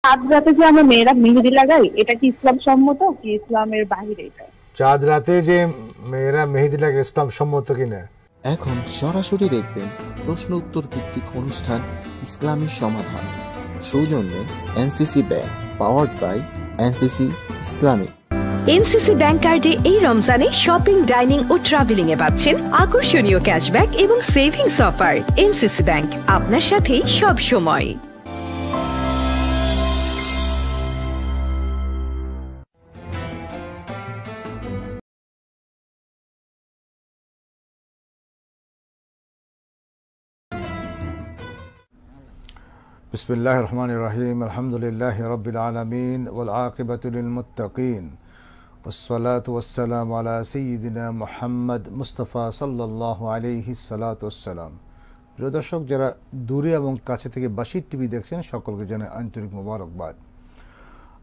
চাঁদ রাতে যে আমরা মেয়েরা মেহেদি লাগাই, এটা কি ইসলাম সম্মত, কি ইসলামের বাহিরে? এটা চাঁদ রাতে যে মেয়েরা মেহেদি লাগে ইসলাম সম্মত কিনা? এখন সরাসরি দেখবেন প্রশ্ন উত্তর ভিত্তিক অনুষ্ঠান ইসলামী সমাধান, সৌজন্যে NCC bank, powered by NCC Islamic. NCC bank কার্ডে এই রমজানে শপিং, ডাইনিং ও ট্রাভেলিং এ পাচ্ছেন আকর্ষণীয় ক্যাশব্যাক এবং সেভিংস অফার। এনসিসি ব্যাংক, আপনার সাথেই সব সময়। বিসমিল্লাহির রহমানির রহিম। আলহামদুলিল্লাহি রাব্বিল আলামিন ওয়াল আকিবাতু লিল মুত্তাকিন ওয়াসসালাতু ওয়াসসালামু আলা সাইয়্যিদিনা মুহাম্মদ মুস্তাফা সাল্লাল্লাহু আলাইহি সাল্লাতু ওয়াসসালাম। প্রিয় দর্শক, যারা দূরে এবং কাছে থেকে বাসির টিভি দেখছেন, সকলকে জানাই আন্তরিক মোবারকবাদ।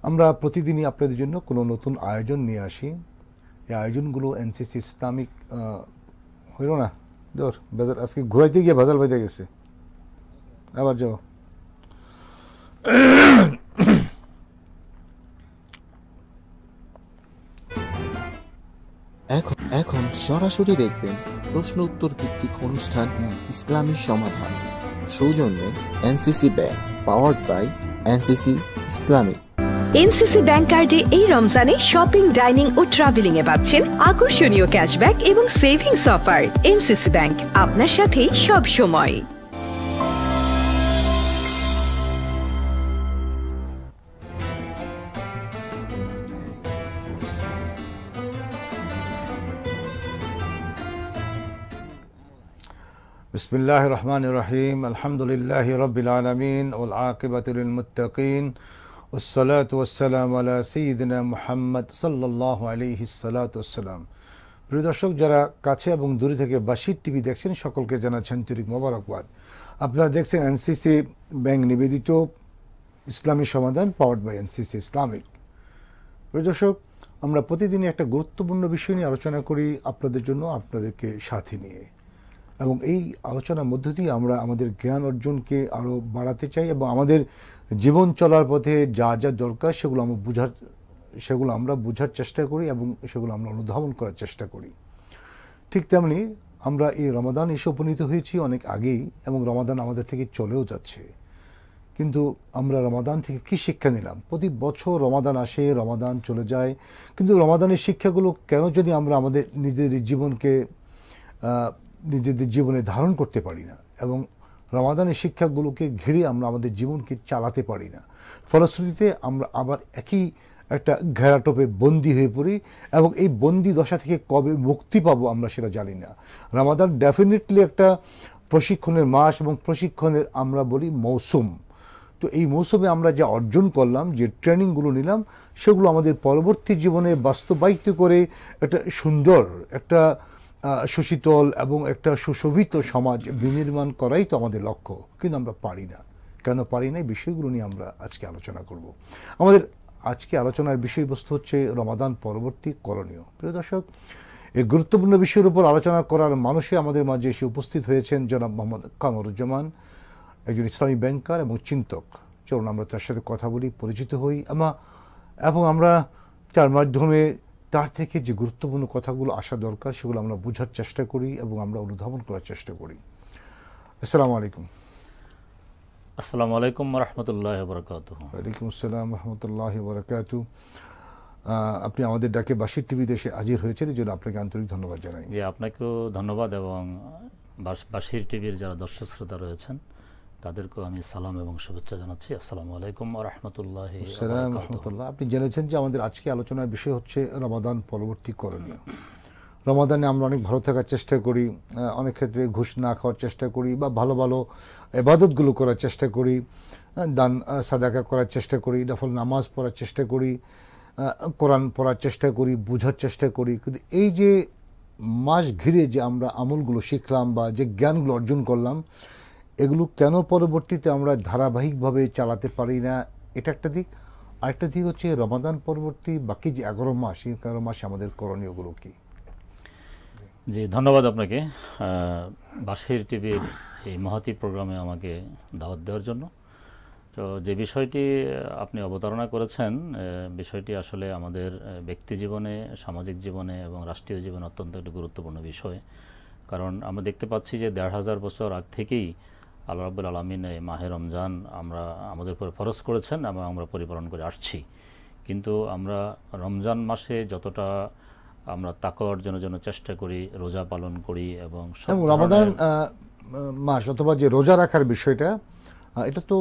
আমরা প্রতিদিনই আপনাদের জন্য কোনো নতুন আয়োজন নিয়ে আসি। এই আয়োজনগুলো এনসিসি ইসলামিক হইল না দর বাজার, আজকে ঘুরাইতে গিয়ে বাজার বাইতে গেছে, আবার যাও। এখন সরাসরি দেখবেন প্রশ্ন উত্তর ভিত্তিক অনুষ্ঠান ইসলামী সমাধান, সৌজন্যে NCC bank, powered by NCC Islamic. NCC bank কার্ডে এই রমজানে শপিং, ডাইনিং ও ট্রাভেলিং এ পাচ্ছেন আকর্ষণীয় ক্যাশব্যাক এবং সেভিংস অফার। এনসিসি ব্যাংক, আপনার সাথেই সব সময়। বিসমিল্লাহির রহমানির রহিম। আলহামদুলিল্লাহি রাব্বিল আলামিন ওয়াল আকিবাতু লিল মুত্তাকিন ওয়াসসালাতু ওয়াসসালামু আলা সাইয়্যিদিনা মুহাম্মদ সাল্লাল্লাহু আলাইহি সাল্লাতু ওয়াসসালাম। প্রিয় দর্শক, যারা কাছে এবং দূরে থেকে বাসির টিভি দেখছেন, সকলকে জানাচ্ছেন আন্তরিক মোবারকবাদ। আপনারা দেখছেন এনসিসি ব্যাংক নিবেদিত ইসলামী সমাধান, পাওয়ার্ড বাই এনসিসি ইসলামিক। প্রিয় দর্শক, আমরা প্রতিদিনই একটা গুরুত্বপূর্ণ বিষয় নিয়ে আলোচনা করি আপনাদের জন্য, আপনাদেরকে সাথে নিয়ে, এবং এই আলোচনার মধ্য দিয়ে আমরা আমাদের জ্ঞান অর্জনকে আরও বাড়াতে চাই এবং আমাদের জীবন চলার পথে যা যা দরকার সেগুলো আমরা বোঝার চেষ্টা করি এবং সেগুলো আমরা অনুধাবন করার চেষ্টা করি। ঠিক তেমনি আমরা এই রমাদান এসে উপনীত হয়েছি অনেক আগেই, এবং রমাদান আমাদের থেকে চলেও যাচ্ছে। কিন্তু আমরা রমাদান থেকে কী শিক্ষা নিলাম? প্রতি বছর রমাদান আসে, রমাদান চলে যায়, কিন্তু রমাদানের শিক্ষাগুলো কেন যদি আমরা আমাদের নিজেদের জীবনে ধারণ করতে পারি না, এবং রমাদানের শিক্ষাগুলোকে ঘিরে আমরা আমাদের জীবনকে চালাতে পারি না, ফলশ্রুতিতে আমরা আবার একই একটা ঘেরাটোপে বন্দী হয়ে পড়ি, এবং এই বন্দি দশা থেকে কবে মুক্তি পাবো আমরা সেটা জানি না। রমাদান ডেফিনেটলি একটা প্রশিক্ষণের মাস, এবং প্রশিক্ষণের আমরা বলি মৌসুম। তো এই মৌসুমে আমরা যা অর্জন করলাম, যে ট্রেনিংগুলো নিলাম, সেগুলো আমাদের পরবর্তী জীবনে বাস্তবায়িত করে একটা সুন্দর, একটা সুশীতল এবং একটা সুশোভিত সমাজ বিনির্মাণ করাই তো আমাদের লক্ষ্য। কিন্তু আমরা পারি না। কেন পারি না? এই বিষয়গুলো নিয়ে আমরা আজকে আলোচনা করব। আমাদের আজকে আলোচনার বিষয়বস্তু হচ্ছে রমাদান পরবর্তী করণীয়। প্রিয় দর্শক, এই গুরুত্বপূর্ণ বিষয়ের উপর আলোচনা করার মানুষে আমাদের মাঝে এসে উপস্থিত হয়েছেন জনাব মোহাম্মদ কামরুজ্জামান, একজন ইসলামী ব্যাংকার এবং চিন্তক। চলুন আমরা তার সাথে কথা বলি, পরিচিত হই, এবং আমরা তার মাধ্যমে তার থেকে যে গুরুত্বপূর্ণ কথাগুলো আসা দরকার সেগুলো আমরা বোঝার চেষ্টা করি এবং আমরা অনুধাবন করার চেষ্টা করি। আসসালামু আলাইকুম। আসসালামু আলাইকুম ওয়া রাহমাতুল্লাহি ওয়া বারাকাতুহু। ওয়ালাইকুম আসসালাম ওয়া রাহমাতুল্লাহি ওয়া বারাকাতুহু। আপনি আমাদের ডাকে বাসির টিভি দেশে হাজির হয়েছেন, এই জন্য আপনাকে আন্তরিক ধন্যবাদ জানাই। জি, আপনাকেও ধন্যবাদ, এবং বাসির টিভির যারা দর্শক শ্রোতা রয়েছেন তাদেরকেও আমি সালাম এবং শুভেচ্ছা জানাচ্ছি। আসসালামু আলাইকুম ওয়া রাহমাতুল্লাহি ওয়া বারাকাতুহু। আপনি জেনেছেন যে আমাদের আজকে আলোচনার বিষয় হচ্ছে রমাদান পরবর্তী করণীয়। রমাদানে আমরা অনেক ভালো থাকার চেষ্টা করি, অনেক ক্ষেত্রে ঘুষ না খাওয়ার চেষ্টা করি, বা ভালো ভালো ইবাদতগুলো করার চেষ্টা করি, দান সাদাকা করার চেষ্টা করি, নফল নামাজ পড়ার চেষ্টা করি, কোরআন পড়ার চেষ্টা করি, বোঝার চেষ্টা করি। কিন্তু এই যে মাস ঘিরে যে আমরা আমলগুলো শিখলাম বা যে জ্ঞানগুলো অর্জন করলাম, এগুলো কেন পরবর্তীতে আমরা ধারাবাহিকভাবে চালাতে পারি না, এটা একটা দিক। আরেকটা দিক হচ্ছে রমাদান পরবর্তী বাকি যে 11 মাস, এই 11 মাসে আমাদের করণীয়গুলো কী? জি, ধন্যবাদ আপনাকে বাসির টিভির এই মহতী প্রোগ্রামে আমাকে দাওয়াত দেওয়ার জন্য। তো যে বিষয়টি আপনি অবতারণা করেছেন, বিষয়টি আসলে আমাদের ব্যক্তি জীবনে, সামাজিক জীবনে এবং রাষ্ট্রীয় জীবনে অত্যন্ত একটি গুরুত্বপূর্ণ বিষয়। কারণ আমরা দেখতে পাচ্ছি যে ১৫০০ বছর আগ থেকেই আল্লাহ রাব্বুল আলামিন এই মাহে রমজান আমাদের উপর ফরজ করেছেন এবং আমরা পরিপালন করে আসছি। কিন্তু আমরা রমজান মাসে যতটা আমরা তাকওয়া অর্জনের জন্য চেষ্টা করি, রোজা পালন করি এবং রমাদান মাস অথবা যে রোজা রাখার বিষয়টা, এটা তো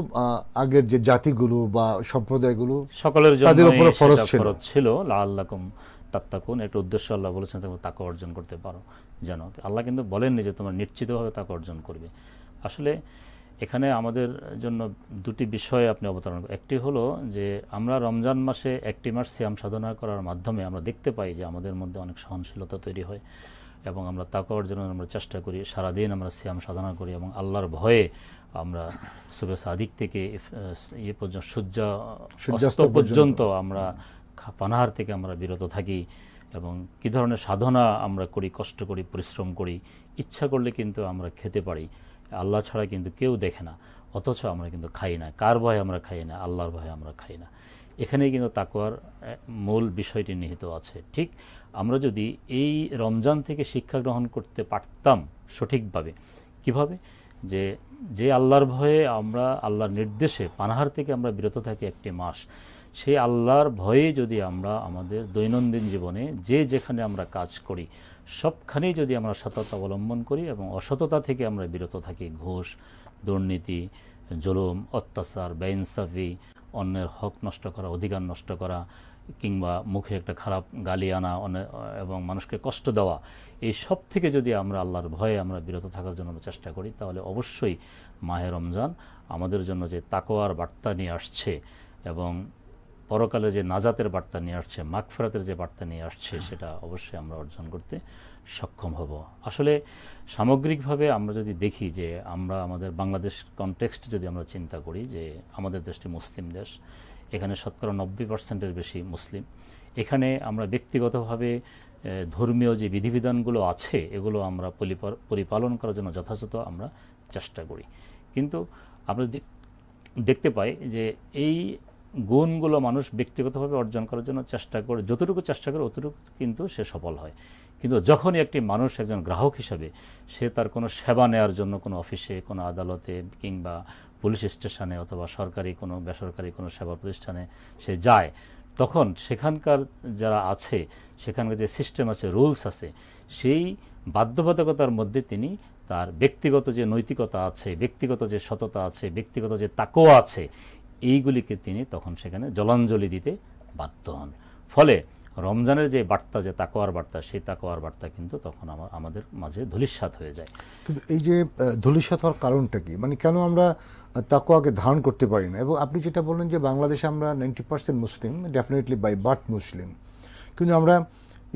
আগের যে জাতিগুলো বা সম্প্রদায়গুলো সকলের জন্য তাদের উপর ফরজ ছিল, লাআল্লাকুম তাত্তাকুন, একটা উদ্দেশ্য আল্লাহ বলেছেন তোমরা তাকওয়া অর্জন করতে পারো। যেন আল্লাহ কিন্তু বলেননি যে তোমরা নিশ্চিতভাবে তাকওয়া অর্জন করবে। আসলে এখানে আমাদের জন্য দুটি বিষয় আপনি অবতারণা করেন। একটি হলো যে আমরা রমজান মাসে একটি মাস সিয়াম সাধনা করার মাধ্যমে আমরা দেখতে পাই যে আমাদের মধ্যে অনেক সহনশীলতা তৈরি হয় এবং আমরা তাকওয়া অর্জনের আমরা চেষ্টা করি। সারাদিন আমরা সিয়াম সাধনা করি এবং আল্লাহর ভয়ে আমরা সুবহে সাদিক থেকে পর্যন্ত সূর্যাস্ত পর্যন্ত আমরা পানাহার থেকে আমরা বিরত থাকি এবং কী ধরনের সাধনা আমরা করি, কষ্ট করি, পরিশ্রম করি। ইচ্ছা করলে কিন্তু আমরা খেতে পারি, আল্লাহ ছাড়া কিন্তু কেউ দেখে না, অথচ আমরা কিন্তু খাই না। কার ভয়ে আমরা খাই না? আল্লাহর ভয়ে আমরা খাই না। এখানেই কিন্তু তাকওয়ার মূল বিষয়টি নিহিত আছে। ঠিক আমরা যদি এই রমজান থেকে শিক্ষা গ্রহণ করতে পারতাম সঠিকভাবে, কিভাবে? যে আল্লাহর ভয়ে আমরা আল্লাহর নির্দেশে পানাহার থেকে আমরা বিরত থাকি একটি মাস, সেই আল্লাহর ভয়ে যদি আমরা আমাদের দৈনন্দিন জীবনে যেখানে আমরা কাজ করি সবখানেই যদি আমরা সততা অবলম্বন করি এবং অসততা থেকে আমরা বিরত থাকি, ঘুষ, দুর্নীতি, জুলুম, অত্যাচার, বেইনসাফি, অন্যের হক নষ্ট করা, অধিকার নষ্ট করা, কিংবা মুখে একটা খারাপ গালি আনা এবং মানুষকে কষ্ট দেওয়া, এই সব থেকে যদি আমরা আল্লাহর ভয়ে আমরা বিরত থাকার জন্য চেষ্টা করি, তাহলে অবশ্যই মাহে রমজান আমাদের জন্য যে তাকওয়ার বার্তা নিয়ে আসছে এবং পরকালে যে নাজাতের বার্তা নিয়ে আসছে, মাগফিরাতের যে বার্তা নিয়ে আসছে, সেটা অবশ্যই আমরা অর্জন করতে সক্ষম হব। আসলে সামগ্রিকভাবে আমরা যদি দেখি যে আমরা আমাদের বাংলাদেশ কনটেক্সট যদি আমরা চিন্তা করি যে আমাদের দেশটি মুসলিম দেশ, এখানে শতকরা 90% বেশি মুসলিম। এখানে আমরা ব্যক্তিগতভাবে ধর্মীয় যে বিধিবিধানগুলো আছে এগুলো আমরা পরিপালন করার জন্য যথাযথ আমরা চেষ্টা করি। কিন্তু আমরা দেখতে পাই যে এই গুণগুলো মানুষ ব্যক্তিগতভাবে অর্জন করার জন্য চেষ্টা করে, যতটুকু চেষ্টা করে অতটুকু কিন্তু সে সফল হয়। কিন্তু যখনই একটি মানুষ একজন গ্রাহক হিসাবে সে তার কোনো সেবা নেওয়ার জন্য কোনো অফিসে, কোনো আদালতে কিংবা পুলিশ স্টেশনে অথবা সরকারি কোনো বেসরকারি কোনো সেবা প্রতিষ্ঠানে সে যায়, তখন সেখানকার যারা আছে, সেখানকার যে সিস্টেম আছে, রুলস আছে, সেই বাধ্যবাধকতার মধ্যে তিনি তার ব্যক্তিগত যে নৈতিকতা আছে, ব্যক্তিগত যে সততা আছে, ব্যক্তিগত যে তাকওয়া আছে, এইগুলিকে তিনি তখন সেখানে জলাঞ্জলি দিতে বাধ্য হন। ফলে রমজানের যে বার্তা, যে তাকওয়ার বার্তা, সেই তাকওয়ার বার্তা কিন্তু তখন আমাদের মাঝে ধূলিসাৎ হয়ে যায়। কিন্তু এই যে ধূলিসাৎ হওয়ার কারণটা কি? মানে কেন আমরা তাকওয়াকে ধারণ করতে পারি না? এবং আপনি যেটা বললেন যে বাংলাদেশে আমরা 90% মুসলিম, ডেফিনেটলি বাই বার্থ মুসলিম, কিন্তু আমরা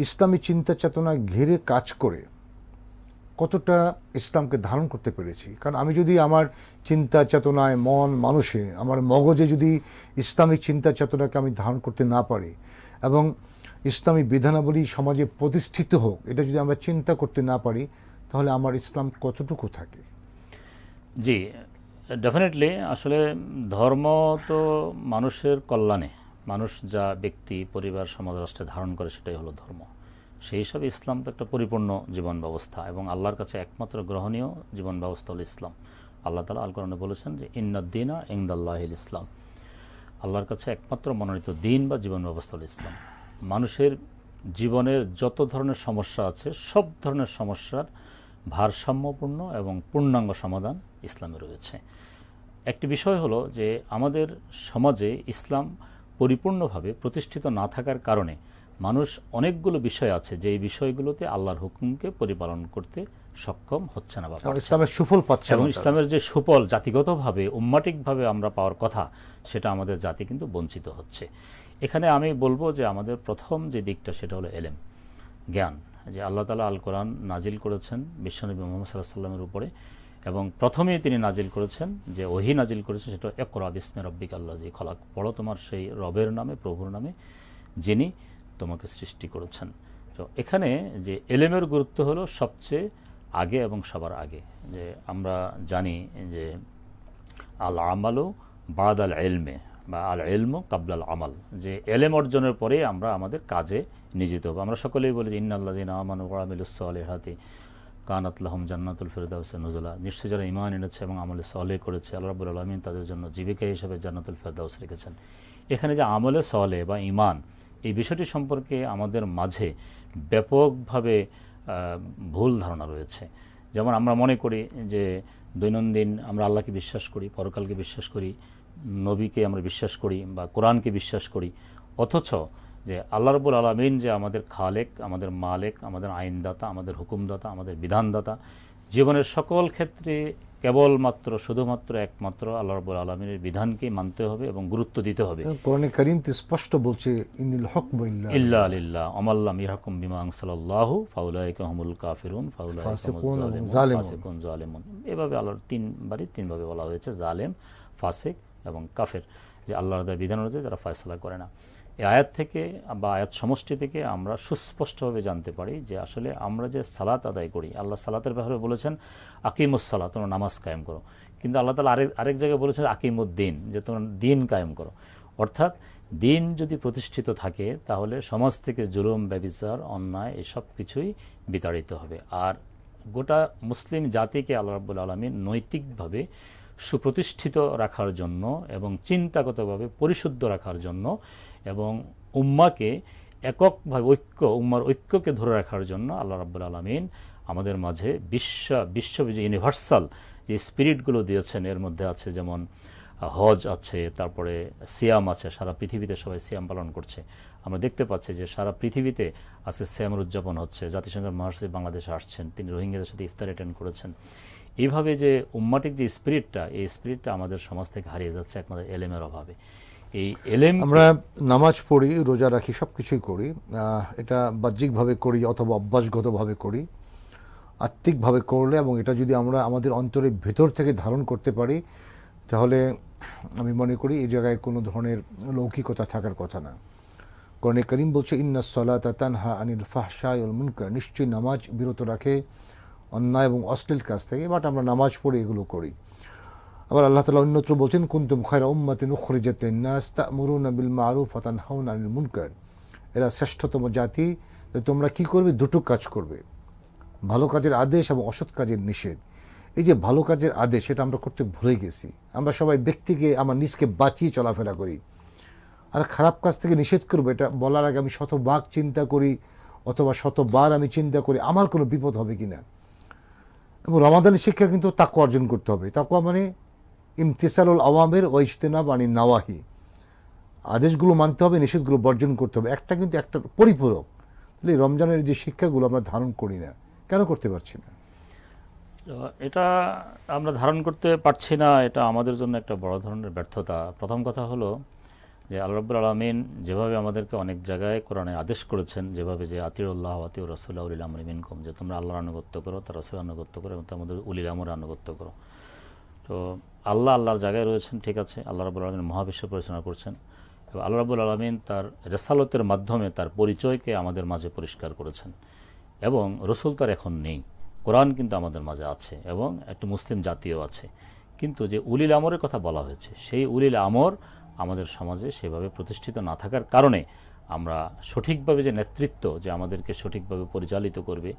ইসলামী চিন্তা চেতনা ঘিরে কাজ করে কতটা ইসলামকে ধারণ করতে পেরেছি? কারণ আমি যদি আমার চিন্তা চেতনায়, মন মানুষে, আমার মগজে যদি ইসলামিক চিন্তা চেতনাকে আমি ধারণ করতে না পারি এবং ইসলামী বিধানাবলী সমাজে প্রতিষ্ঠিত হোক, এটা যদি আমরা চিন্তা করতে না পারি, তাহলে আমার ইসলাম কতটুকু থাকে? জি, ডেফিনেটলি। আসলে ধর্ম তো মানুষের কল্যাণে, মানুষ যা ব্যক্তি, পরিবার, সমাজ, রাষ্ট্রে ধারণ করে সেটাই হলো ধর্ম। সেই হিসাবে ইসলাম তো একটা পরিপূর্ণ জীবন ব্যবস্থা এবং আল্লাহর কাছে একমাত্র গ্রহণীয় জীবন ব্যবস্থা হলো ইসলাম। আল্লাহ তাআলা আল কোরআনে বলেছেন যে ইন্নাদ-দীনা ইনদাল্লাহিল ইসলাম, আল্লাহর কাছে একমাত্র মনোনীত দিন বা জীবন ব্যবস্থা হলো ইসলাম। মানুষের জীবনের যত ধরনের সমস্যা আছে, সব ধরনের সমস্যার ভারসাম্যপূর্ণ এবং পূর্ণাঙ্গ সমাধান ইসলামে রয়েছে। একটি বিষয় হলো যে আমাদের সমাজে ইসলাম পরিপূর্ণভাবে প্রতিষ্ঠিত না থাকার কারণে মানুষ অনেকগুলো বিষয় আছে যে এই বিষয়গুলোতে আল্লাহর হুকুমকে পরিপালন করতে সক্ষম হচ্ছে না বা ইসলামের সুফল পাচ্ছে না। এবং ইসলামের যে সুফল জাতিগতভাবে, উম্মাটিকভাবে আমরা পাওয়ার কথা, সেটা আমাদের জাতি কিন্তু বঞ্চিত হচ্ছে। এখানে আমি বলবো যে আমাদের প্রথম যে দিকটা সেটা হলো এলেম, জ্ঞান। যে আল্লাহ তাআলা আল কোরআন নাজিল করেছেন বিশ্বনবী মুহাম্মদ সাল্লাল্লাহু আলাইহি ওয়াসাল্লামের উপরে, এবং প্রথমেই তিনি নাজিল করেছেন যে ওহী নাজিল করেছেন সেটা ইকরা বিসমি রাব্বিকাল্লাযী খলাক, পড়ো তোমার সেই রবের নামে, প্রভুর নামে, যিনি তোমাকে সৃষ্টি করেছেন। তো এখানে যে এলেমের গুরুত্ব হলো সবচেয়ে আগে এবং সবার আগে। যে আমরা জানি যে আল আমালু বাদাল এলমে বা আল এলম কাবলাল আমাল, যে এলেম অর্জনের পরে আমরা আমাদের কাজে নিয়োজিত হব। আমরা সকলেই বলি যে ইন্নাল্লাযিনা আমানু ওয়া আমিলুস সালিহাতি কানাত লাহুম জান্নাতুল ফিরদাউস নুজুলা, নিশ্চয় যারা ঈমান এনেছে এবং আমলে সালেহ করেছে আল্লাহ রাব্বুল আলামিন তাদের জন্য জীবিকা হিসেবে জান্নাতুল ফিরদাউস রেখেছেন। এখানে যে আমলে সালেহ বা ঈমান, এই বিষয়টি সম্পর্কে আমাদের মাঝে ব্যাপকভাবে ভুল ধারণা রয়েছে। যেমন আমরা মনে করি যে দৈনন্দিন আমরা আল্লাহকে বিশ্বাস করি, পরকালকে বিশ্বাস করি, নবীকে আমরা বিশ্বাস করি বা কোরআনকে বিশ্বাস করি, অথচ যে আল্লাহ রাব্বুল আলামিন যে আমাদের খালেক, আমাদের মালেক, আমাদের আইনদাতা, আমাদের হুকুমদাতা, আমাদের বিধানদাতা, জীবনের সকল ক্ষেত্রে কেবলমাত্র শুধুমাত্র একমাত্র আল্লাহ রাব্বুল আলামিনের বিধানকে মানতে হবে এবং গুরুত্ব দিতে হবে। কোরআনে কারীম তো স্পষ্ট বলছে ইন্নিল হুকমু ইল্লা লিল্লাহ আমাল্লাম ইয়াহকুম বিমা আনসালাল্লাহু ফাউলাইকা হুমুল কাফিরুন ফাউলাইকা হুমুজ জালিমুন। এভাবে আল্লাহর তিনভাবে বলা হয়েছে, জালেম, ফাসিক এবং কাফের, যে আল্লাহর বিধান অনুযায়ী যারা ফয়সালা করে না। এই আয়াত থেকে বা আয়াত সমষ্টি থেকে আমরা সুস্পষ্টভাবে জানতে পারি যে আসলে আমরা যে সালাত আদায় করি, আল্লাহ সালাতের ব্যাপারে বলেছেন আকিমুস সালাত, তোমরা নামাজ কায়েম করো, কিন্তু আল্লাহ তাআলা আরেক জায়গায় বলেছেন আকিমুদ্দিন, যে তোমরা দিন কায়েম করো। অর্থাৎ দিন যদি প্রতিষ্ঠিত থাকে তাহলে সমাজ থেকে জুলুম, ব্যভিচার, অন্যায় এসব কিছুই বিতাড়িত হবে। আর গোটা মুসলিম জাতিকে আল্লাহ রাব্বুল আলামিন নৈতিকভাবে সুপ্রতিষ্ঠিত রাখার জন্য এবং চিন্তাগতভাবে পরিশুদ্ধ রাখার জন্য এবং উম্মাকে এককভাবে উম্মার ঐক্যকে ধরে রাখার জন্য আল্লাহ রাব্বুল আলামিন আমাদের মাঝে বিশ্বব্যাপী ইউনিভার্সাল যে স্পিরিটগুলো দিয়েছেন, এর মধ্যে আছে যেমন হজ আছে, তারপরে সিয়াম আছে, সারা পৃথিবীতে সবাই সিয়াম পালন করছে। আমরা দেখতে পাচ্ছি যে সারা পৃথিবীতে আজকে সিয়ামের উদযাপন হচ্ছে। জাতিসংঘের মহাসচিব বাংলাদেশে আসছেন, তিনি রোহিঙ্গাদের সাথে ইফতার অ্যাটেন্ড করেছেন। এইভাবে যে উম্মাটিক যে স্পিরিটটা, এই স্পিরিটটা আমাদের সমাজ থেকে হারিয়ে যাচ্ছে একমাত্র এলেমের অভাবে। এই এলেম, আমরা নামাজ পড়ি, রোজা রাখি, সব কিছুই করি, এটা বাহ্যিকভাবে করি অথবা অভ্যাসগতভাবে করি। আত্মিকভাবে করলে এবং এটা যদি আমরা আমাদের অন্তরের ভেতর থেকে ধারণ করতে পারি, তাহলে আমি মনে করি এই জায়গায় কোনো ধরনের লৌকিকতা থাকার কথা না। কোরআনে কারীম বলছে ইন্নাস সালাতা তানহা আনিল ফাহশাই ওয়াল মুনকার, নিশ্চয়ই নামাজ বিরত রাখে অন্যায় এবং অশ্লীল কাজ থেকে। বাট আমরা নামাজ পড়ে এগুলো করি। আবার আল্লাহ তাআলা অন্যত্র বলছেন কুনতুম খায়রা উম্মাতিন উখরিজাত লিন-নাস তা'মুরুনা বিল মা'রুফ ওয়া তানহাউনা আনিল মুনকার, এরা শ্রেষ্ঠতম জাতি, তোমরা কি করবে? দুটো কাজ করবে, ভালো কাজের আদেশ এবং অসৎ কাজের নিষেধ। এই যে ভালো কাজের আদেশ, এটা আমরা করতে ভুলে গেছি। আমরা সবাই ব্যক্তিকে, আমার নিজকে বাঁচিয়ে চলাফেরা করি, আর খারাপ কাজ থেকে নিষেধ করবো এটা বলার আগে আমি শতভাগ চিন্তা করি অথবা শতবার আমি চিন্তা করি আমার কোনো বিপদ হবে কিনা। এবং রমাদানের শিক্ষা কিন্তু তাকওয়া অর্জন করতে হবে। তাকওয়া মানে ইমতিসালুল আওয়ামির ওয়া ইজতিনাব আনিন নাওয়াহি, আদেশগুলো মানতে হবে, নিষেধগুলো বর্জন করতে হবে। একটা কিন্তু একটা পরিপূরক। তাহলে রমজানের যে শিক্ষাগুলো আমরা ধারণ করি না, কেন করতে পারছি না? এটা আমরা ধারণ করতে পারছি না, এটা আমাদের জন্য একটা বড় ধরনের ব্যর্থতা। প্রথম কথা হলো যে আল্লাহ রাব্বুল আলামিন যেভাবে আমাদেরকে অনেক জায়গায় কোরআনে আদেশ করেছেন, যেভাবে যে আতিউল্লাহ ওয়া আতিউর রাসূলা উলিল আমরি মিনকুম, যে তোমরা আল্লাহর আনুগত্য করো, তার রাসূলের আনুগত্য করো এবং তোমাদের উলিল আমরের আনুগত্য করো। তো আল্লাহর জায়গায় রয়েছেন, ঠিক আছে, আল্লাহ রাব্বুল আলামিন মহাবিশ্ব পরিচালনা করছেন এবং আল্লাহ রাব্বুল আলামিন তার রিসালাতের মাধ্যমে তার পরিচয়কে আমাদের মাঝে পরিষ্কার করেছেন এবং রসুল তার এখন নেই, কোরআন কিন্তু আমাদের মাঝে আছে এবং একটা মুসলিম জাতিও আছে। কিন্তু যে উলিল আমরের কথা বলা হয়েছে, সেই উলিল আমর আমাদের সমাজে সেভাবে প্রতিষ্ঠিত না থাকার কারণে আমরা সঠিকভাবে যে নেতৃত্ব যে আমাদেরকে সঠিকভাবে পরিচালিত করবে,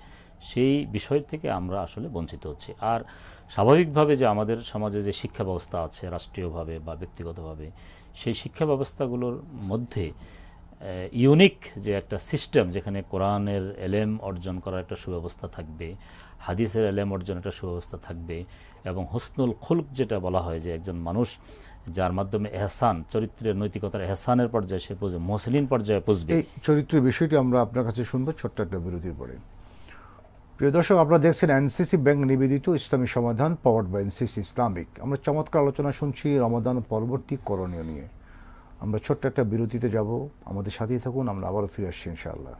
সেই বিষয় থেকে আমরা আসলে বঞ্চিত হচ্ছি। আর স্বাভাবিকভাবে যে আমাদের সমাজে যে শিক্ষা ব্যবস্থা আছে রাষ্ট্রীয়ভাবে বা ব্যক্তিগতভাবে, সেই শিক্ষা ব্যবস্থাগুলোর মধ্যে ইউনিক যে একটা সিস্টেম, যেখানে কোরআনের এলেম অর্জন করার একটা সুব্যবস্থা থাকবে, হাদিসের এলেম অর্জনের একটা সুব্যবস্থা থাকবে এবং হুসনুল খুলক যেটা বলা হয়, যে একজন মানুষ যার মাধ্যমে এহসান, চরিত্রের নৈতিকতার এহসানের পর্যায়ে সে পৌঁছবে, মুসলিম পর্যায়ে পৌঁছবে। এই চরিত্রের বিষয়টি আমরা আপনার কাছে শুনবো ছোট্ট একটা বিরতির পরে। প্রিয় দর্শক, আপনারা দেখছেন এনসিসি ব্যাংক নিবেদিত ইসলামী সমাধান, পাওয়ার্ড বাই এনসিসি ইসলামিক। আমরা চমৎকার আলোচনা শুনছি রমাদান পরবর্তী করণীয় নিয়ে। আমরা ছোট্ট একটা বিরতিতে যাব, আমাদের সাথেই থাকুন, আমরা আবারও ফিরে আসছি ইনশাআল্লাহ।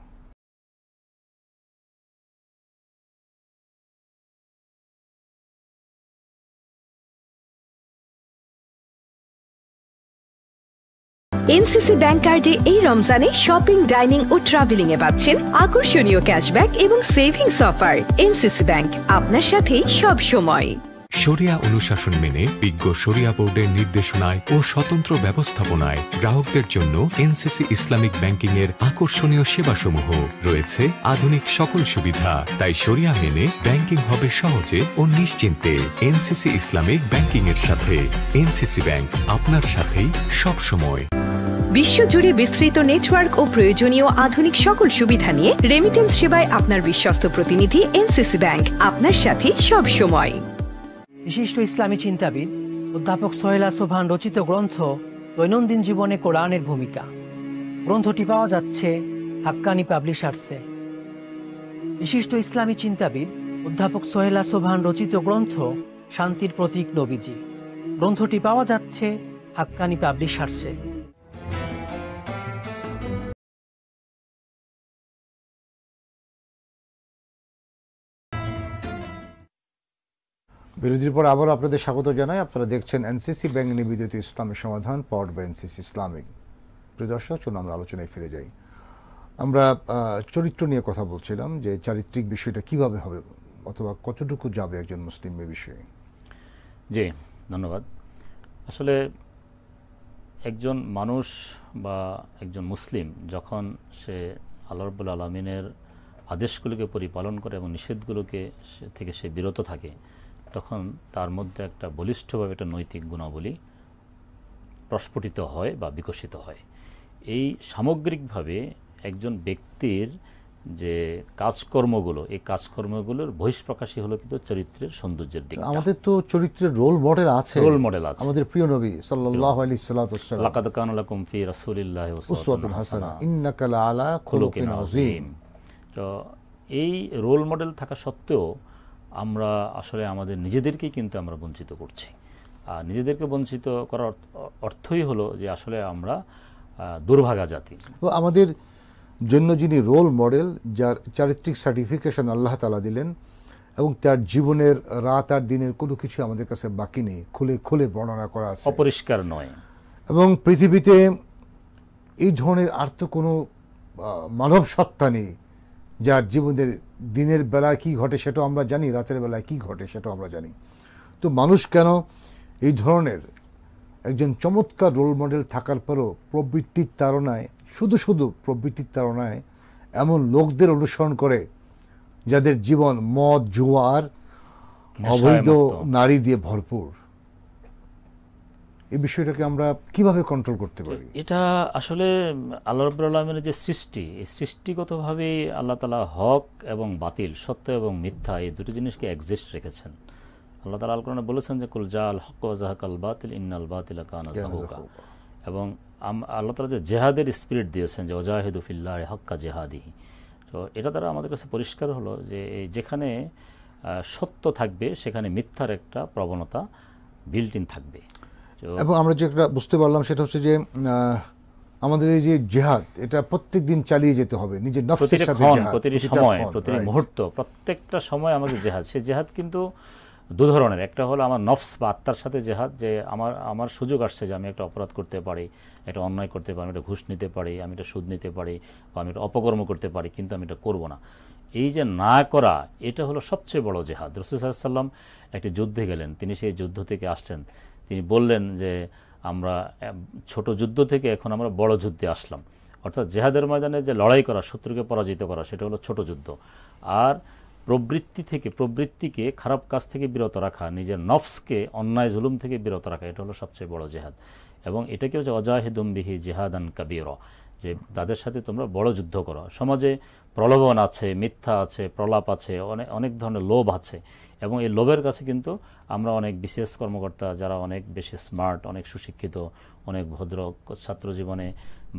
এনসিসি ব্যাংক কার্ডে এই রমজানে শপিং, ডাইনিং ও ট্রাভেলিং এ পাচ্ছেন আকর্ষণীয় ক্যাশব্যাক এবং সেভিংস অফার। এনসিসি ব্যাংক, আপনার সাথেই সব সময়। শরিয়া অনুশাসন মেনে বিজ্ঞ শরিয়া বোর্ডের নির্দেশনায় ও স্বতন্ত্র ব্যবস্থাপনায় গ্রাহকদের জন্য এনসিসি ইসলামিক ব্যাংকিং এর আকর্ষণীয় সেবাসমূহ রয়েছে। আধুনিক সকল সুবিধা, তাই শরিয়া মেনে ব্যাংকিং হবে সহজে ও নিশ্চিন্তে। এনসিসি ইসলামিক ব্যাংকিং এর সাথে। এনসিসি ব্যাংক, আপনার সাথেই সব সময়। বিশ্বজুড়ে বিস্তৃত নেটওয়ার্ক ও প্রয়োজনীয় আধুনিক সকল সুবিধা নিয়ে রেমিটেন্স সেবায় আপনার বিশ্বস্ত প্রতিনিধি এনসিসি ব্যাংক, আপনার সাথে সব সময়। বিশিষ্ট ইসলামী চিন্তাবিদ অধ্যাপক সোহেলা সোবহান রচিত গ্রন্থ দৈনন্দিন জীবনে কোরআনের ভূমিকা। গ্রন্থটি পাওয়া যাচ্ছে হাক্কানি পাবলিশার্সে। বিশিষ্ট ইসলামী চিন্তাবিদ অধ্যাপক সোহেলা সোবহান রচিত গ্রন্থ শান্তির প্রতীক নবীজি। গ্রন্থটি পাওয়া যাচ্ছে হাক্কানি পাবলিশার্সে। বিরতির পর আবার আপনাদের স্বাগত জানাই। আপনারা দেখছেন এনসিসি ব্যাংক নিবেদিত ইসলামের সমাধান, পাওয়ার্ড বাই এনসিসি ইসলামিক। প্রিয় দর্শক, চলুন আমরা আলোচনায় ফিরে যাই। আমরা চরিত্র নিয়ে কথা বলছিলাম যে চারিত্রিক বিষয়টা কিভাবে হবে অথবা কতটুকু যাবে একজন মুসলিম এ বিষয়ে। জি, ধন্যবাদ। আসলে একজন মানুষ বা একজন মুসলিম যখন সে আল্লাহ রাব্বুল আলামিনের আদেশগুলোকে পরিপালন করে এবং নিষেধগুলোকে থেকে সে বিরত থাকে, তখন তার মধ্যে একটা বলিষ্ঠভাবে একটা নৈতিক গুণাবলী প্রস্ফুটিত হয় বা বিকশিত হয়। এই সামগ্রিকভাবে একজন ব্যক্তির যে কাজকর্মগুলো, এই কাজকর্মগুলোর বহিঃপ্রকাশই হলো কিন্তু চরিত্রের সৌন্দর্যের দিক। আমাদের তো চরিত্রের রোল মডেল আছে, আছে। আমাদের প্রিয় নবী সাল্লাল্লাহু আলাইহি ওয়াসাল্লাম, লাকাদ কানা লাকুম ফি রাসূলিল্লাহি উসওয়াতুন হাসানাহ ইন্নাকা লাআলা খুলুকিন আযীম। তো এই রোল মডেল থাকা সত্ত্বেও আমরা আসলে আমাদের নিজেদেরকেই কিন্তু আমরা বঞ্চিত করছি। আর নিজেদেরকে বঞ্চিত করার অর্থই হলো যে আসলে আমরা দুর্ভাগা জাতি। আমাদের জন্য যিনি রোল মডেল, যার চারিত্রিক সার্টিফিকেশন আল্লাহ তাআলা দিলেন এবং তার জীবনের রাত আর দিনের কোনো কিছু আমাদের কাছে বাকি নেই, খুলে খুলে বর্ণনা করা আছে, অপরিষ্কার নয়। এবং পৃথিবীতে এই ধরনের আর তো কোনো মানব সত্তা নেই যার জীবনের দিনের বেলায় কী ঘটে সেটাও আমরা জানি, রাতের বেলায় কী ঘটে সেটাও আমরা জানি। তো মানুষ কেন এই ধরনের একজন চমৎকার রোল মডেল থাকার পরও প্রবৃত্তির তাড়নায়, শুধু প্রবৃত্তির তাড়নায় এমন লোকদের অনুসরণ করে যাদের জীবন মদ, জুয়ার, অবৈধ নারী দিয়ে ভরপুর? এই বিষয়টাকে আমরা কিভাবে কন্ট্রোল করতে পারি? এটা আসলে আল্লাহ রাব্বুল আলামিনের যে সৃষ্টি, এই সৃষ্টিগতভাবেই আল্লাহ তাআলা হক এবং বাতিল, সত্য এবং মিথ্যা, এই দুটি জিনিসকে এক্সিস্ট রেখেছেন। আল্লাহ তাআলা আল কোরআনে বলেছেন যে কুল জাল হক ওয়া যাহাকাল বাতিল ইন্নাল বাতিলা কানা যাহুকা। এবং আল্লাহ তাআলা যে জেহাদের স্পিরিট দিয়েছেন যে ওয়াজাহিদু ফিল্লাহি হাক্কা জিহাদিহি। তো এটা দ্বারা আমাদের কাছে পরিষ্কার হলো যে যেখানে সত্য থাকবে সেখানে মিথ্যার একটা প্রবণতা বিল্ট ইন থাকবে। এবং আমরা যেটা বুঝতে পারলাম সেটা হচ্ছে যে আমাদের এই যে জিহাদ, এটা প্রত্যেক দিন চালিয়ে যেতে হবে, নিজের নফসের সাথে জিহাদ, প্রতিটি সময়, প্রতিটি মুহূর্ত, প্রত্যেকটা সময় আমাদের জিহাদ। সেই জিহাদ কিন্তু দু ধরনের। একটা হলো আমার নফস বা আত্মার সাথে জিহাদ, যে আমার সুযোগ আসছে যে আমি একটা অপরাধ করতে পারি, একটা অন্যায় করতে পারি, আমি একটা ঘুষ নিতে পারি, আমি একটা সুদ নিতে পারি, বা আমি একটা অপকর্ম করতে পারি, কিন্তু আমি এটা করবো না। এই যে না করা, এটা হলো সবচেয়ে বড় জিহাদ। রাসূল সাল্লাল্লাহু আলাইহি ওয়াসাল্লাম একটি যুদ্ধে গেলেন, তিনি সেই যুদ্ধ থেকে আসছেন, তিনি বললেন যে আমরা ছোট যুদ্ধ থেকে এখন আমরা বড় যুদ্ধে আসলাম। অর্থাৎ জেহাদের ময়দানে যে লড়াই করা, শত্রুকে পরাজিত করা, সেটা হলো ছোট যুদ্ধ। আর প্রবৃত্তিকে খারাপ কাজ থেকে বিরত রাখা, নিজের নফসকে অন্যায় জুলুম থেকে বিরত রাখা, এটা হলো সবচেয়ে বড় জেহাদ। এবং এটাকে হচ্ছে ওয়াজাহিদুম বিহি জিহাদান কাবীরা, যে তাদের সাথে তোমরা বড় যুদ্ধ করো। সমাজে প্রলোভন আছে, মিথ্যা আছে, প্রলাপ আছে, অনেক ধরনের লোভ আছে, এবং এই লোভের কাছে কিন্তু আমরা অনেক বিশেষ কর্মকর্তা যারা অনেক বেশি স্মার্ট, অনেক সুশিক্ষিত, অনেক ভদ্র ছাত্র জীবনে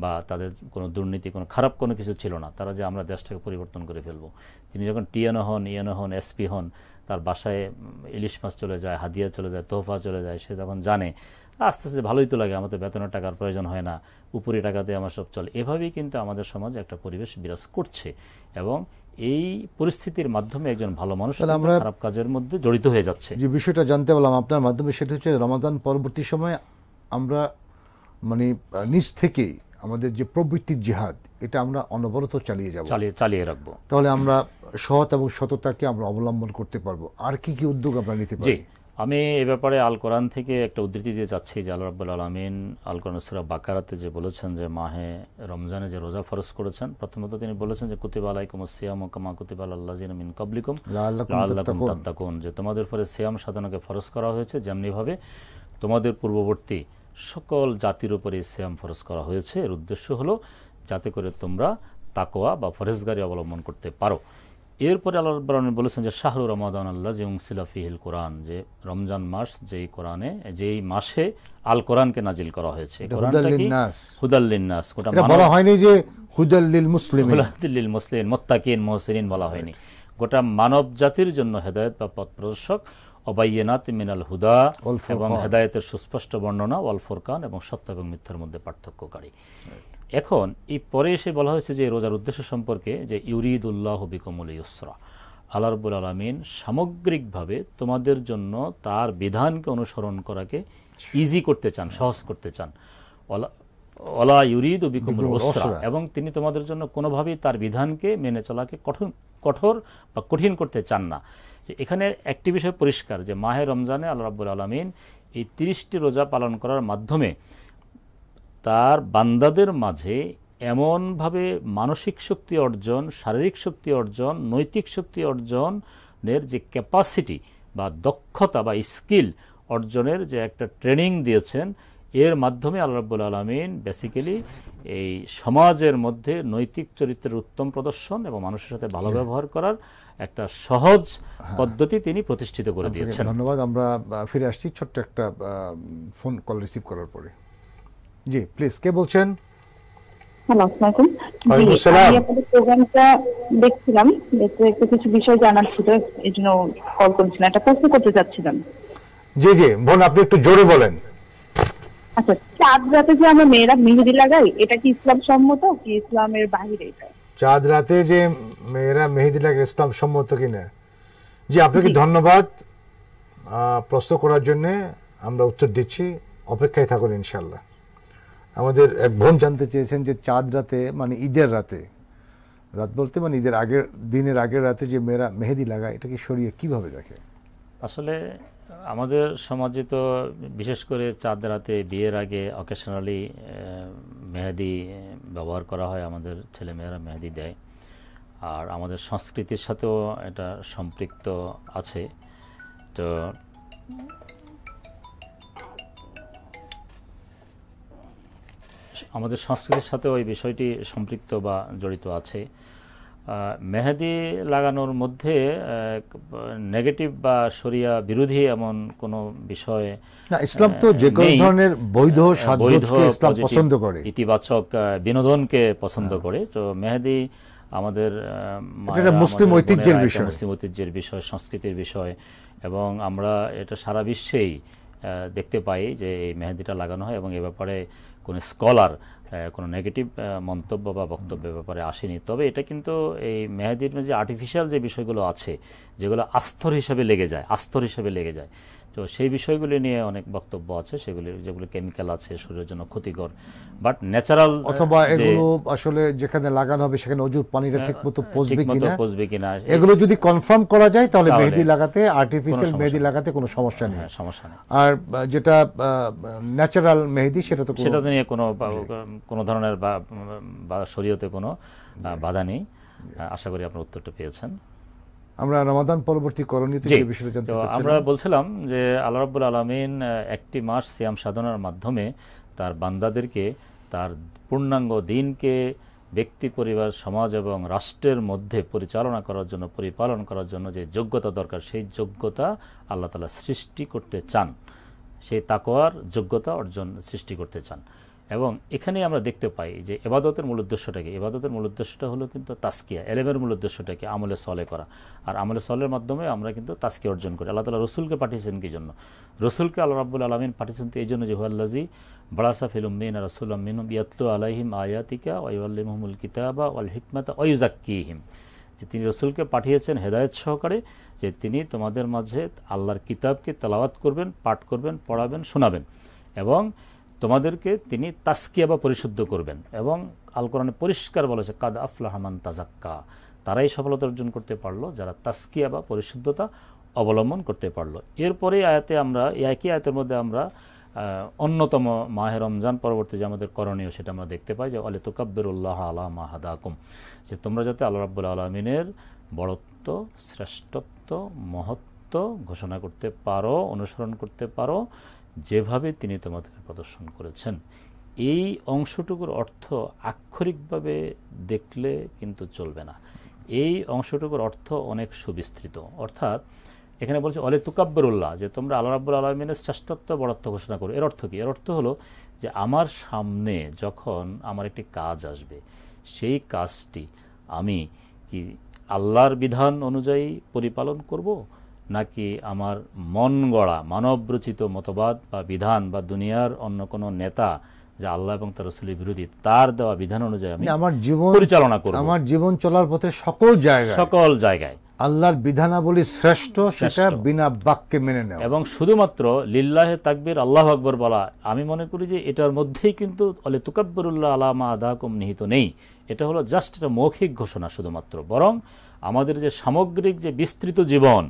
বা তাদের কোনো দুর্নীতি, কোনো খারাপ কোনো কিছু ছিল না, তারা যে আমরা দেশটাকে পরিবর্তন করে ফেলবো। তিনি যখন টিএনও হন, এসপি হন, তার বাসায় ইলিশ মাছ চলে যায়, হাদিয়া চলে যায়, তোহফা চলে যায়, সে তখন জানে আস্তে আস্তে ভালোই তো লাগে, আমাদের বেতনের টাকার প্রয়োজন হয় না, উপরি টাকাতে আমার সব চলে। এভাবেই কিন্তু আমাদের সমাজে একটা পরিবেশ বিরাজ করছে, এবং এই পরিস্থিতির মাধ্যমে একজন ভালো মানুষ খারাপ কাজের মধ্যে জড়িত হয়ে যাচ্ছে। যে বিষয়টা জানতে পারলাম আপনার মাধ্যমে, সেটা হচ্ছে রমাদান পরবর্তী সময়ে আমরা মানে নিজ থেকেই আমাদের যে প্রবৃত্তির জিহাদ, এটা আমরা অনবরত চালিয়ে রাখবো। তাহলে আমরা সৎ এবং সততাকে আমরা অবলম্বন করতে পারবো। আর কি কি উদ্যোগ আমরা নিতে পারি? আমি এ ব্যাপারে আল কোরআন থেকে একটা উদ্ধৃতি দিয়ে যাচ্ছি যে আল্লাহ রাব্বুল আলামিন আল কোরআন সূরা বাকারাতে যে বলেছেন যে মাহে রমজানে যে রোজা ফরজ করেছেন, প্রথমত তিনি বলেছেন যে কুতিবা আলাইকুমুস সিয়ামু কামা কুতিবা আলাল লাযিনা মিন ক্বাবলিকুম লাআল্লাকুম তাত্তাকুন, যে তোমাদের উপরে সিয়াম সাধনাকে ফরজ করা হয়েছে যেমনিভাবে তোমাদের পূর্ববর্তী সকল জাতির উপরে সিয়াম ফরজ করা হয়েছে। এর উদ্দেশ্য হলো যাতে করে তোমরা তাকওয়া বা পরহেজগারি অবলম্বন করতে পারো। এরপরে আল্লাহ রাব্বুল আলামিন বলেছেন যে শাহরু রমাদান আল্লাযী উনজিলা ফীহিল কোরআন, যে রমজান মাস যেই মাসে আল কোরআনকে নাজিল করা হয়েছে। কোরআনটা কি হুদাল লিন্নাস, এটা বলা হয়নি যে হুদাল লিল মুসলিমিন, হুদাল লিল মুসলিমিন মুত্তাকিন মুহসিনিন বলা হয়নি, গোটা মানব জাতির জন্য হেদায়েত বা পথ প্রদর্শক, অবায়্যিনাত মিনাল হুদা এবং হেদায়েতের সুস্পষ্ট বর্ণনা, ওয়াল ফুরকান এবং সত্য এবং মিথ্যার মধ্যে পার্থক্যকারী। এখন এই পরে এসে বলা হয়েছে যে রোজার উদ্দেশ্য সম্পর্কে যে ইউরিদুল্লাহু বিকুমুল ইউসরা, আল্লাহ রাব্বুল আলামিন সামগ্রিকভাবে তোমাদের জন্য তার বিধানকে অনুসরণ করাকে ইজি করতে চান, সহজ করতে চান। ওয়ালা ইউরিদু বিকুমুল উসরা, এবং তিনি তোমাদের জন্য কোনোভাবেই তার বিধানকে মেনে চলাকে কঠোর বা কঠিন করতে চান না। এখানে একটি বিষয় পরিষ্কার যে মাহে রমজানে আল্লাহ রাব্বুল আলামিন এই 30টি রোজা পালন করার মাধ্যমে তার বান্দাদের মাঝে এমনভাবে মানসিক শক্তি অর্জন, শারীরিক শক্তি অর্জন, নৈতিক শক্তি অর্জনের যে ক্যাপাসিটি বা দক্ষতা বা স্কিল অর্জনের যে একটা ট্রেনিং দিয়েছেন, এর মাধ্যমে আল্লাহ রাব্বুল আলামিন বেসিক্যালি এই সমাজের মধ্যে নৈতিক চরিত্রের উত্তম প্রদর্শন এবং মানুষের সাথে ভালো ব্যবহার করার একটা সহজ পদ্ধতি তিনি প্রতিষ্ঠিত করে দিয়েছেন। ধন্যবাদ। আমরা ফিরে আসছি ছোট্ট একটা ফোন কল রিসিভ করার পরে। জি প্লিজ, কে বলছেন? হ্যালো, আসসালামু আলাইকুম। আমি আপনাদের প্রোগ্রামটা দেখছিলাম, দেখতে একটু কিছু বিষয় জানার ছিল, এই জন্য কল করেছিলাম, একটা প্রশ্ন করতে চাচ্ছিলাম। জি জি বোন, আপনি একটু জোরে বলেন। আচ্ছা, চাঁদ রাতে যে আমরা মেয়েরা মেহেদি লাগাই, এটা কি ইসলাম সম্মত কি ইসলামের বাইরে? এটা চাঁদ রাতে যে মেয়েরা মেহেদি লাগায় ইসলাম সম্মত কিনা? জি, আপনাকে ধন্যবাদ প্রশ্ন করার জন্য। আমরা উত্তর দিচ্ছি, অপেক্ষায় থাকুন ইনশাল্লাহ। আমাদের এক বোন জানতে চেয়েছেন যে চাঁদ রাতে মানে ঈদের রাতে, রাত বলতে মানে ঈদের আগের দিনের আগের রাতে যে মেয়েরা মেহেদি লাগায়, এটাকে শরীয়ত কিভাবে দেখে? আসলে আমাদের সমাজে তো বিশেষ করে চাঁদ রাতে বিয়ের আগে অকেশনালি মেহেদি ব্যবহার করা হয়, আমাদের ছেলেমেয়েরা মেহেদি দেয়, আর আমাদের সংস্কৃতির সাথেও এটা সম্পৃক্ত আছে। তো আমাদের সংস্কৃতির সাথেও এই বিষয়টি সম্পৃক্ত বা জড়িত আছে। মেহেদি লাগানোর মধ্যে নেগেটিভ বা শরিয়া বিরোধী এমন কোনো বিষয় না। ইসলাম তো যে কোনো ধরনের বৈধ সাজগোজকে ইসলাম পছন্দ করে, ইতিবাচক বিনোদনকে পছন্দ করে। তো মেহেদি আমাদের মুসলিম ঐতিহ্যের বিষয়, মুসলিম ঐতিহ্যের বিষয়, সংস্কৃতির বিষয়, এবং আমরা এটা সারা বিশ্বেই দেখতে পাই যে এই মেহেদিটা লাগানো হয়, এবং এ ব্যাপারে কোনো স্কলার কোনো নেগেটিভ মন্তব্য বা বক্তব্যের ব্যাপারে আসেনি। তবে এটা কিন্তু এই মেহেদির যে আর্টিফিশিয়াল যে বিষয়গুলো আছে, যেগুলো আস্তর হিসাবে লেগে যায়, তো সেই বিষয়গুলি নিয়ে অনেক বক্তব্য আছে, যেগুলো কেমিক্যাল আছে, শরীরের জন্য ক্ষতিকর। বাট ন্যাচারাল, অথবা এগুলো আসলে যেখানে লাগানো হবে সেখানে অজুর পানিটা ঠিকমতো পচবে কিনা, এগুলো যদি কনফার্ম করা যায় তাহলে মেহেদি লাগাতে, আর্টিফিশিয়াল মেহেদি লাগাতে কোনো সমস্যা নেই। আর যেটা ন্যাচারাল মেহেদি সেটা নিয়ে কোনো ধরনের বা শরীয়তে কোনো বাধা নেই। আশা করি আপনার উত্তরটা পেয়েছেন। আমরা রমাদান পরবর্তী করণীয় বিষয়ে জানতে চাচ্ছিলাম। আমরা বলছিলাম যে আল্লাহ রাব্বুল আলামিন একটি মাস সিয়াম সাধনার মাধ্যমে তার বান্দাদেরকে তার পূর্ণাঙ্গ দিনকে ব্যক্তি, পরিবার, সমাজ এবং রাষ্ট্রের মধ্যে পরিচালনা করার জন্য, পরিপালন করার জন্য যে যোগ্যতা দরকার, সেই যোগ্যতা আল্লাহ তাআলা সৃষ্টি করতে চান, সেই তাকওয়ার যোগ্যতা অর্জন সৃষ্টি করতে চান। এবং এখানে আমরা দেখতে পাই যে ইবাদতের মূল উদ্দেশ্যটাকে, ইবাদতের মূল উদ্দেশ্যটা হলো কিন্তু তাসকিয়া, এলেমের মূল উদ্দেশ্যটাকে আমলে সলে করা, আর আমলে সলের মাধ্যমে আমরা কিন্তু তাসকিয়া অর্জন করি। আল্লাহ তাআলা রসুলকে পাঠিয়েছেন কি জন্য? রসুলকে আল্লাহ রাব্বুল আলামিন পাঠিয়েছেন তো এই জন্য যে হুয়াল্লাযী বা'আসা ফিল উম্মিয়িনা রাসূলাম মিনহুম ইয়াতলু আলাইহিম আয়াতিকা ওয়া ইউআল্লিমুহুমুল কিতাবা ওয়াল হিকমাতা ওয়া ইউযাক্কিহিম, যে তিনি রসুলকে পাঠিয়েছেন হেদায়েত সহকারে, যে তিনি তোমাদের মাঝে আল্লাহর কিতাবকে তেলাওয়াত করবেন, পাঠ করবেন, পড়াবেন, শোনাবেন, এবং তোমাদেরকে তিনি তাসকিয়া বা পরিশুদ্ধ করবেন। এবং আল কোরআনে পরিষ্কার বলেছে কাদ আফলাহা মান তাযাক্কা, তারাই সফলতা অর্জন করতে পারলো যারা তাসকিয়া বা পরিশুদ্ধতা অবলম্বন করতে পারলো। এরপরে আয়াতে আমরা একই আয়াতের মধ্যে আমরা অন্যতম মাহে রমজান পরবর্তী যে আমাদের করণীয় সেটা আমরা দেখতে পাই, যে আলি তুকাব্বিরুল্লাহ আলা মা হাদাকুম, যে তোমরা যাতে আল্লাহ রাব্বুল আলামিনের বড়ত্ব, শ্রেষ্ঠত্ব, মহত্ব ঘোষণা করতে পারো, অনুসরণ করতে পারো যেভাবে তিনি তোমাদেরকে প্রদর্শন করেছেন। এই অংশটুকুর অর্থ আক্ষরিকভাবে দেখলে কিন্তু চলবে না। এই অংশটুকুর অর্থ অনেক সুবিস্তৃত। অর্থাৎ এখানে বলছে অলি তুকাব্বিরুল্লাহ, যে তোমরা আল্লাহ রাব্বুল আলামিনের শ্রেষ্ঠত্ব, বড়ত্ব ঘোষণা করো। এর অর্থ কি? এর অর্থ হলো যে আমার সামনে যখন আমার একটি কাজ আসবে, সেই কাজটি আমি কি আল্লাহর বিধান অনুযায়ী পরিপালন করব, নাকি আমার মন গড়া মানবরচিত মতবাদ বা বিধান বা দুনিয়ার অন্য কোনো নেতা যে আল্লাহ এবং তার রাসূলের বিরোধী, তার দেওয়া বিধান অনুযায়ী আমি আমার জীবন পরিচালনা করব। আমার জীবন চলার পথে সকল জায়গায় আল্লাহর বিধানাবলী শ্রেষ্ঠ, সেটা বিনা বাক্যে মেনে নেওয়া এবং শুধুমাত্র লিল্লাহে তাকবীর, আল্লাহু আকবার বলা। আমি মনে করি যে এটার মধ্যেই কিন্তু আলি তুকাব্বিরুল্লাহ আলা মা হাদাকুম নিহিত নেই। এটা হলো জাস্ট একটা মৌখিক ঘোষণা শুধুমাত্র, বরং আমাদের যে সামগ্রিক যে বিস্তৃত জীবন,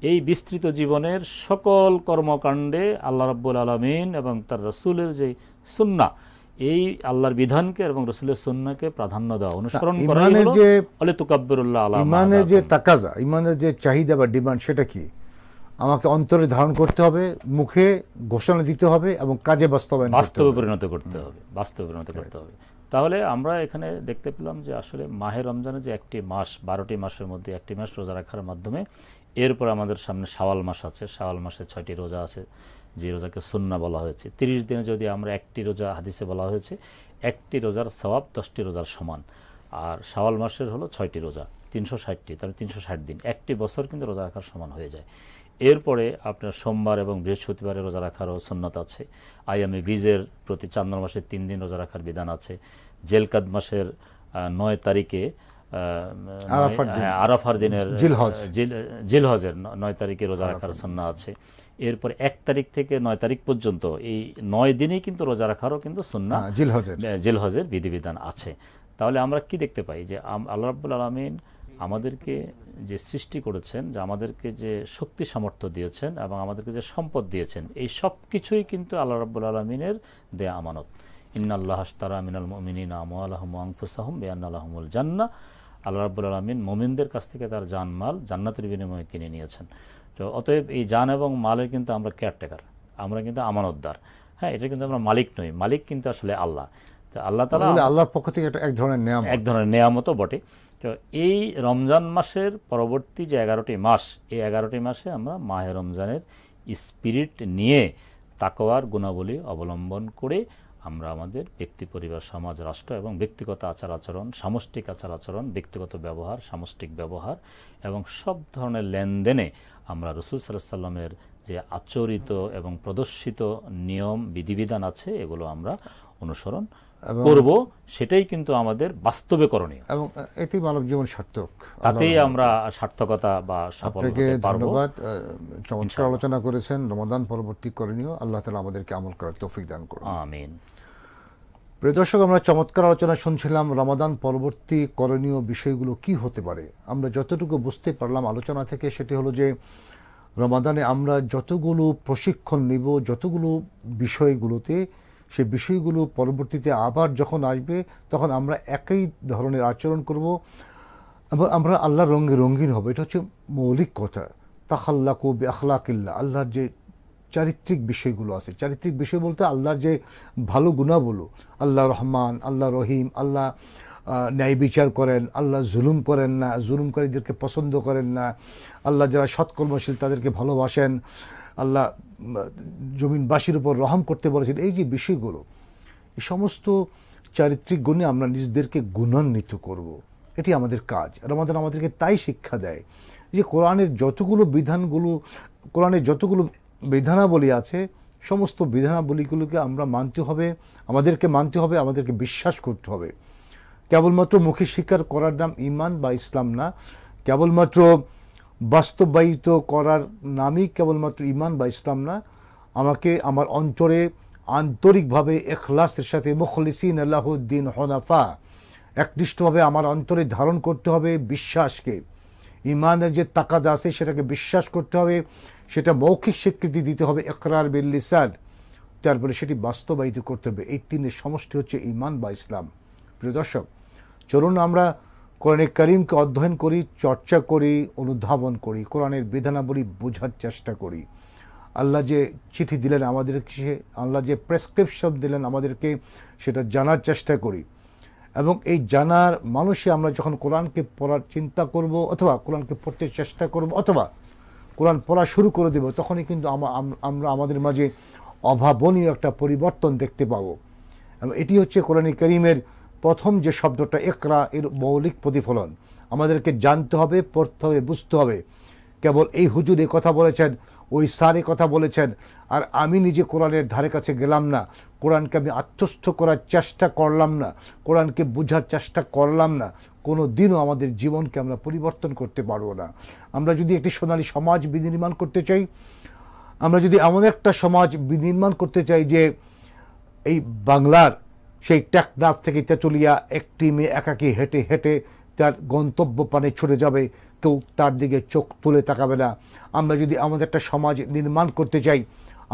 এই বিস্তৃত জীবনের সকল কর্মকাণ্ডে আল্লাহ রাব্বুল আলামিন এবং তার রাসূলের যে সুন্নাহ, এই আল্লাহর বিধানকে এবং রাসূলের সুন্নাহকে প্রাধান্য দেওয়া, অনুসরণ করা হলো আলি তুকাব্বিরুল্লাহ আলা মা হাদাকুম। ইমানের যে তাকাজা, ইমানের যে চাহিদা বা ডিমান্ড, সেটা কি? আমাকে অন্তরে ধারণ করতে হবে, মুখে ঘোষণা দিতে হবে এবং কাজে বাস্তবে পরিণত করতে হবে, বাস্তবে পরিণত করতে হবে। তাহলে আমরা এখানে দেখতে পেলাম যে আসলে মাহে রমজানে যে একটি মাস, 12টি মাসের মধ্যে একটি মাস রোজা রাখার মাধ্যমে, এরপর আমাদের সামনে শাওয়াল মাস আছে। শাওয়াল মাসে 6টি রোজা আছে, যে রোজাকে সুন্নাহ বলা হয়েছে। 30 দিনে যদি আমরা একটি রোজা, হাদিসে বলা হয়েছে একটি রোজার সওয়াব 10টি রোজার সমান। আর শাওয়াল মাসের হলো 6টি রোজা, 360টি, তাহলে 360 দিন, একটি বছর কিন্তু রোজা রাখার সমান হয়ে যায়। এরপরে আপনার সোমবার এবং বৃহস্পতিবারে রোজা রাখারও সুন্নাত আছে। আইয়ামে বীজের প্রতি চান্দ্র মাসের 3 দিন রোজা রাখার বিধান আছে। জেলকাদ মাসের 9 তারিখে আরাফার দিনের জিলহজের 9 তারিখে রোজা রাখার সুন্নাহ আছে। এরপর 1 তারিখ থেকে 9 তারিখ পর্যন্ত এই 9 দিনেই কিন্তু রোজা রাখারও কিন্তু সুন্নাহ, জিলহজের বিধিবিধান আছে। তাহলে আমরা কি দেখতে পাই যে আল্লাহ রাব্বুল আলামিন আমাদেরকে যে সৃষ্টি করেছেন, যে আমাদেরকে যে শক্তি সামর্থ্য দিয়েছেন এবং আমাদেরকে যে সম্পদ দিয়েছেন, এই সব কিছুই কিন্তু আল্লাহ রাব্বুল আলামিনের দেয়া আমানত। ইন্নাল্লাহ আশতারা মিনাল মুমিনিনা আমওয়ালাহুম ওয়া আনফুসাহুম বিআন্না লাহুমুল জান্নাহ। আল্লাহ রাব্বুল আলামিন মুমিনদের কাছ থেকে তার জান মাল জান্নাতের বিনিময়ে কিনে নিয়েছেন। তো অতএব এই জান এবং মালের কিন্তু আমরা কেয়ারটেকার, আমরা কিন্তু আমানতদার। হ্যাঁ, এটা কিন্তু আমরা মালিক নই, মালিক কিন্তু আসলে আল্লাহ। তো আল্লাহ তাআলা আল্লাহর পক্ষ থেকে এক ধরনের নেয়ামতও বটে। তো এই রমজান মাসের পরবর্তী যে 11টি মাস, এই 11টি মাসে আমরা মাহে রমজানের স্পিরিট নিয়ে তাকওয়ার গুণাবলী অবলম্বন করে আমরা আমাদের ব্যক্তি, পরিবার, সমাজ, রাষ্ট্র এবং ব্যক্তিগত আচার আচরণ, সামষ্টিক আচার আচরণ, ব্যক্তিগত ব্যবহার, সামষ্টিক ব্যবহার এবং সব ধরনের লেনদেনে আমরা রাসূল সাল্লাল্লাহু আলাইহি ওয়াসাল্লামের যে আচরিত এবং প্রদর্শিত নিয়ম বিধিবিধান আছে, এগুলো আমরা অনুসরণ করব। সেটাই কিন্তু আমাদের বাস্তবে করণীয় এবং এতেই মানব জীবন সার্থক, তাতেই আমরা সার্থকতা বা সফল হতে পারব। ধন্যবাদ। চমৎকার আলোচনা করেছেন রমাদান পরবর্তী করণীয়। আল্লাহ তাআলা আমাদেরকে আমল করার তৌফিক দান করুন, আমিন। প্রিয় দর্শক, আমরা চমৎকার আলোচনা শুনছিলাম রমাদান পরবর্তী করণীয় বিষয়গুলো কি হতে পারে। আমরা যতটুকু বুঝতে পারলাম আলোচনা থেকে, সেটি হলো যে রমাদানে আমরা যতগুলো প্রশিক্ষণ নিব, যতগুলো বিষয়গুলোতে, সেই বিষয়গুলো পরবর্তীতে আবার যখন আসবে তখন আমরা একই ধরনের আচরণ করব এবং আমরা আল্লাহর রঙে রঙিন হব। এটা হচ্ছে মৌলিক কথা। তাখাল্লাকু বিআখলাকিল্লাহ, আল্লাহর যে চারিত্রিক বিষয়গুলো আছে, চারিত্রিক বিষয় বলতে আল্লাহর যে ভালো গুণাবলী, আল্লাহ রহমান, আল্লাহ রহিম, আল্লাহ ন্যায় বিচার করেন, আল্লাহ জুলুম করেন না, জুলুমকারীদেরকে পছন্দ করেন না, আল্লাহ যারা সৎকর্মশীল তাদেরকে ভালোবাসেন, আল্লাহ জমিনবাসীর উপর রহম করতে বলেছেন। এই যে বিষয়গুলো, এই সমস্ত চারিত্রিক গুণে আমরা নিজেদেরকে গুণান্বিত করব, এটি আমাদের কাজ। রমাদান আমাদেরকে তাই শিক্ষা দেয় যে কোরআনের যতগুলো বিধানাবলী আছে, সমস্ত বিধানাবলীগুলোকে আমরা মানতে হবে, আমাদেরকে বিশ্বাস করতে হবে। কেবলমাত্র মুখে স্বীকার করার নাম ঈমান বা ইসলাম না, কেবলমাত্র বাস্তবায়িত করার নামই কেবলমাত্র ঈমান বা ইসলাম না। আমাকে আমার অন্তরে আন্তরিকভাবে ইখলাসের সাথে মুখলিসিন লাহুদ্দিন হুনাফা, একনিষ্ঠভাবে আমার অন্তরে ধারণ করতে হবে বিশ্বাসকে। ইমানের যে তাকাদা আছে সেটাকে বিশ্বাস করতে হবে, সেটা মৌখিক স্বীকৃতি দিতে হবে, ইকরার বিল লিসান, তারপরে সেটি বাস্তবায়িত করতে হবে। এই তিনের সমষ্টি হচ্ছে ঈমান বা ইসলাম। প্রিয় দর্শক, চলুন আমরা কোরআনে কারীমকে অধ্যয়ন করি, চর্চা করি, অনুধাবন করি, কোরআনের বিধানাবলী বোঝার চেষ্টা করি। আল্লাহ যে চিঠি দিলেন আমাদেরকে, আল্লাহ যে প্রেসক্রিপশন দিলেন আমাদেরকে, সেটা জানার চেষ্টা করি। এবং এই জানার মানুষই আমরা যখন কোরআনকে পড়ার চিন্তা করব, অথবা কোরআনকে পড়তে চেষ্টা করব, অথবা কোরআন পড়া শুরু করে দেব, তখনই কিন্তু আমরা আমাদের মাঝে অভাবনীয় একটা পরিবর্তন দেখতে পাবো। এবং এটি হচ্ছে কোরআনে কারীমের প্রথম যে শব্দটা ইকরা, এর মৌলিক প্রতিফলন। আমাদেরকে জানতে হবে, পড়তে হবে, বুঝতে হবে। কেবল এই হুজুর এ কথা বলেছেন, ওই স্যার এ কথা বলেছেন, আর আমি নিজে কোরআনের ধারে কাছে গেলাম না, কোরআনকে আমি আত্মস্থ করার চেষ্টা করলাম না, কোরআনকে বোঝার চেষ্টা করলাম না, কোনো দিনও আমাদের জীবনকে আমরা পরিবর্তন করতে পারবো না। আমরা যদি একটি সোনালী সমাজ বিনির্মাণ করতে চাই, আমরা যদি এমন একটা সমাজ বিনির্মাণ করতে চাই যে এই বাংলার সেই টেকনাফ থেকে তেঁতুলিয়া একটি মেয়ে একাকী হেঁটে হেঁটে তার গন্তব্য পানে ছুটে যাবে, কেউ তার দিকে চোখ তুলে তাকাবে না। আমরা যদি আমাদের একটা সমাজ নির্মাণ করতে চাই,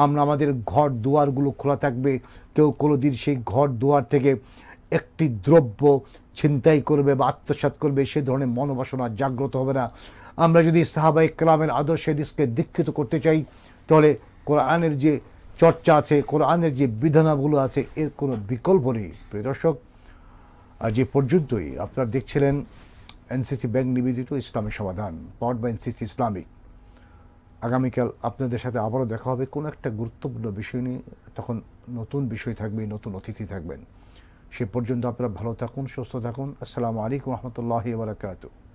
আমরা আমাদের ঘর দুয়ারগুলো খোলা থাকবে, কেউ কোনোদিন সেই ঘর দুয়ার থেকে একটি দ্রব্য ছিনতাই করবে বা আত্মসাৎ করবে সে ধরনের মনোবাসনা জাগ্রত হবে না। আমরা যদি সাহাবায়ে কেরামের আদর্শে নিজকে দীক্ষিত করতে চাই, তাহলে কোরআনের যে চর্চা আছে, কোরআনের যে বিধানাগুলো আছে, এর কোনো বিকল্প নেই। প্রিয় দর্শক, আজ এ পর্যন্তই। আপনারা দেখছিলেন এনসিসি ব্যাংক নিবেদিত ইসলামী সমাধান, পাওয়ার্ড বাই এনসিসি ইসলামিক। আগামীকাল আপনাদের সাথে আবারও দেখা হবে কোনো একটা গুরুত্বপূর্ণ বিষয় নিয়ে। তখন নতুন বিষয় থাকবে, নতুন অতিথি থাকবেন। সে পর্যন্ত আপনারা ভালো থাকুন, সুস্থ থাকুন। আসসালামু আলাইকুম রহমতুল্লাহি ওয়া বারাকাতুহু।